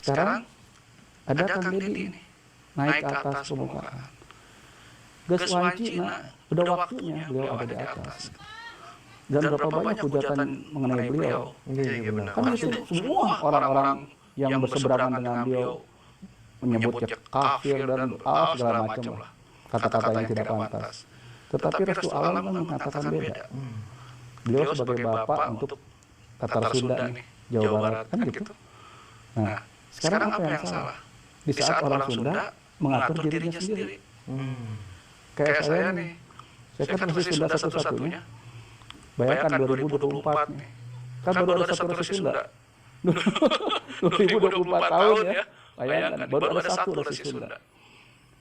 Sekarang ada Kang Deddy nih, naik ke atas permukaan. Geus wanci, udah waktunya beliau ada di atas. Dan berapa banyak hujatan mengenai beliau. Kan itu semua orang-orang yang berseberangan dengan beliau menyebutnya kafir dan segala macam lah, kata-kata yang tidak pantas. Tetapi Restu Alam kan mengatakan beda. Beliau sebagai bapak untuk Tatar Sunda nih, Jawa Barat kan gitu. Nah, sekarang apa yang salah? Di saat orang Sunda mengatur dirinya sendiri. Kayak saya nih, saya kan masih Sunda satu-satunya. Bayangkan 2024 nih, kan baru ada satu Resi Sunda. 2024 tahun ya, bayangkan baru ada satu Resi Sunda.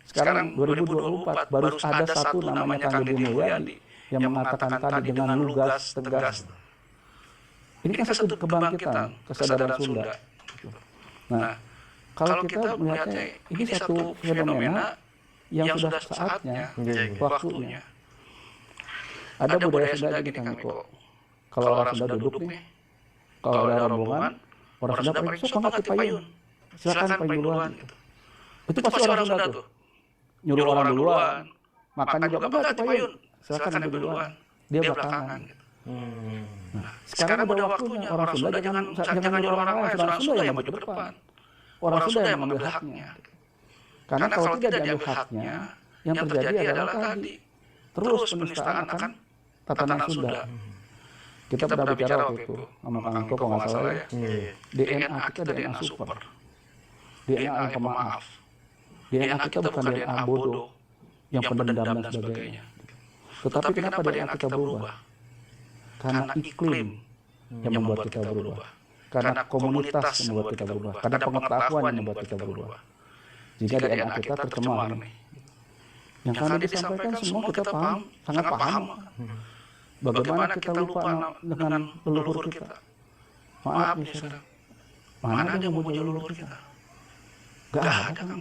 Sekarang 2024 baru ada satu namanya Kang Deddy Mulyadi yang mengatakan tadi dengan lugas, tegas. Ini kan satu kebangkitan kesadaran Sunda. Nah, kalau kita melihatnya ini satu fenomena yang sudah saatnya, waktunya. Ada budaya Sunda gini Kang Eko. Kalau orang Sunda duduk nih, kalau ada rombongan, orang Sunda paling sok banget ke payun. Silakan payun duluan gitu. Itu pasti orang Sunda tuh. Nyuruh orang duluan, makan juga enggak ke payun. Silakan ambil duluan. Dia belakangan gitu. Nah, sekarang udah waktunya orang Sunda jangan nyuruh orang lain, orang Sunda yang maju ke depan. Orang Sunda yang mengambil haknya. Karena kalau tidak diambil haknya, yang terjadi adalah tadi terus penistaan akan tatanan Sunda. Kita pernah bicara waktu itu sama Kang Eko kalau nggak salah ya. DNA kita DNA super, DNA yang pemaaf. DNA kita bukan DNA bodoh yang pendendam dan sebagainya. Tetapi kenapa DNA kita berubah? Karena iklim yang membuat kita berubah, karena komunitas yang membuat kita berubah, karena pengetahuan yang membuat kita berubah. Jika DNA kita tercemar nih, yang tadi disampaikan semua kita paham, sangat paham. Bagaimana kita lupa dengan leluhur kita? Maaf ya saudara, mana ada yang mau leluhur kita? Gak ada.